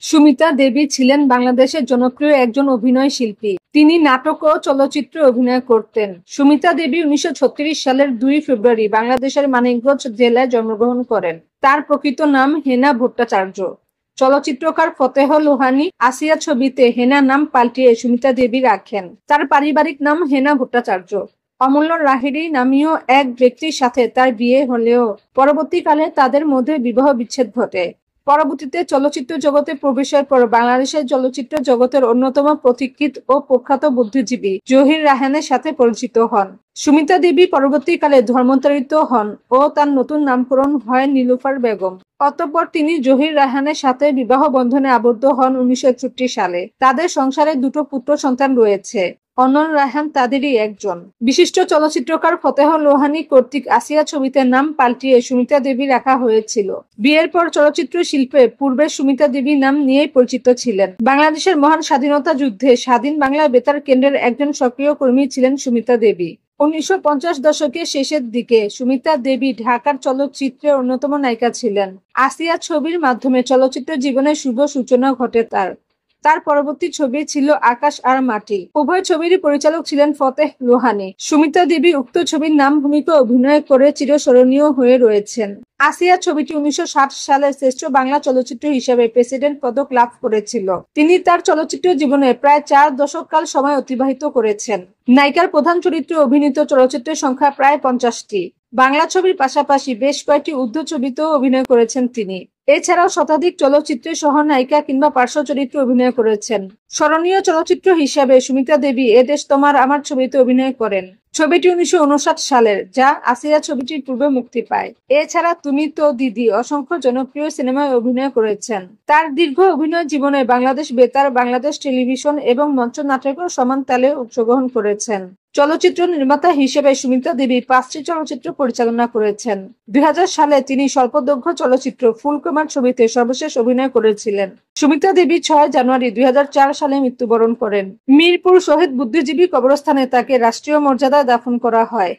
সুমিতা দেবী ছিলেন বাংলাদেশের জনপ্রিয় একজন অভিনয় শিল্পী। তিনি নাটক ও চলচ্চিত্রে অভিনয় করতেন। সুমিতা দেবী 1936 সালের 2 ফেব্রুয়ারি বাংলাদেশের মানিকগঞ্জ জেলায় জন্মগ্রহণ করেন। তার প্রকৃত নাম হেনা ভট্টাচার্য। চলচ্চিত্রকার ফতেহ লোহানী আসিয়া ছবিতে হেনা নাম পাল্টিয়ে সুমিতা দেবী রাখেন। তার পারিবারিক নাম হেনা ভট্টাচার্য। অমূল্য লাহিড়ী নামীয় এক ব্যক্তির সাথে তার বিয়ে হলেও পরবর্তীকালে তাদের মধ্যে বিবাহ বিচ্ছেদ ঘটে। পরবর্তীতে চলচ্চিত্র জগতে প্রবেশের পর বাংলাদেশের চলচ্চিত্র জগতের অন্যতম পথিকৃৎ ও প্রখ্যাত বুদ্ধিজীবী জহির রায়হানের সাথে পরিচিত হন। সুমিতা দেবী পরবর্তীকালে ধর্মান্তরিত হন ও তার নতুন নামকরণ হয় নীলুফার বেগম। অতঃপর তিনি জহির রায়হানের সাথে বিবাহ বন্ধনে আবদ্ধ হন 1961 সালে। তাদের সংসারে 2 পুত্র সন্তান রয়েছে। অনল রায়হান তাদেরই একজন। বিশিষ্ট চলচ্চিত্রকার ফতেহ লোহানী কর্তৃক আসিয়া ছবিতে নাম পাল্টিয়ে সুমিতা দেবী রাখা হয়েছিল। বিয়ের পর চলচ্চিত্র শিল্পে পূর্বে সুমিতা দেবী নাম নিয়েই পরিচিত ছিলেন। বাংলাদেশের মহান স্বাধীনতা যুদ্ধে স্বাধীন বাংলা বেতার কেন্দ্রের একজন সক্রিয় কর্মী ছিলেন সুমিতা দেবী। 1950 দশকের শেষের দিকে সুমিতা দেবী ঢাকার চলচ্চিত্রের অন্যতম নায়িকা ছিলেন। আসিয়া ছবির মাধ্যমে চলচ্চিত্র জীবনের শুভ সূচনা ঘটে তার। তার পরবর্তী ছবি ছিল আকাশ আর মাটি। উভয় ছবিরই পরিচালক ছিলেন ফতেহ লোহানী। সুমিতা দেবী উক্ত ছবির নাম ভূমিকা অভিনয় করে চিরস্মরণীয় হয়ে রয়েছেন। আসিয়া ছবিটি 1960 সালে শ্রেষ্ঠ বাংলা চলচ্চিত্র হিসেবে প্রেসিডেন্ট পদক লাভ করেছিল। তিনি তার চলচ্চিত্র জীবনে প্রায় 4 দশককাল সময় অতিবাহিত করেছেন। নায়িকার প্রধান চরিত্রে অভিনীত চলচ্চিত্রের সংখ্যা প্রায় 50টি। বাংলা ছবির পাশাপাশি বেশ কয়েকটি উর্দু ছবিতেও অভিনয় করেছেন তিনি। এছাড়াও শতাধিক চলচ্চিত্রে সহ-নায়িকা কিংবা পার্শ্ব চরিত্রে অভিনয় করেছেন। স্মরণীয় চলচ্চিত্র হিসাবে সুমিতা দেবী এ দেশ তোমার আমার ছবিতে অভিনয় করেন। ছবিটি 1959 সালের, যা আসিয়া ছবিটির পূর্বে মুক্তি পায়। এছাড়া তুমি তো দিদি অসংখ্য জনপ্রিয় সিনেমায় অভিনয় করেছেন। তার দীর্ঘ অভিনয় জীবনে বাংলাদেশ বেতার, বাংলাদেশ টেলিভিশন এবং মঞ্চ নাটকেও সমান তালে অংশগ্রহণ করেছেন। চলচ্চিত্র নির্মাতা হিসেবে সুমিতা দেবী 5টি চলচ্চিত্র পরিচালনা করেছেন। 2000 সালে তিনি স্বল্পদৈর্ঘ্য চলচ্চিত্র ফুলকুমার ছবিতে সর্বশেষ অভিনয় করেছিলেন। সুমিতা দেবী 6 জানুয়ারি 2004 সালে মৃত্যুবরণ করেন। মিরপুর শহীদ বুদ্ধিজীবী কবরস্থানে তাকে রাষ্ট্রীয় মর্যাদায় দাফন করা হয়।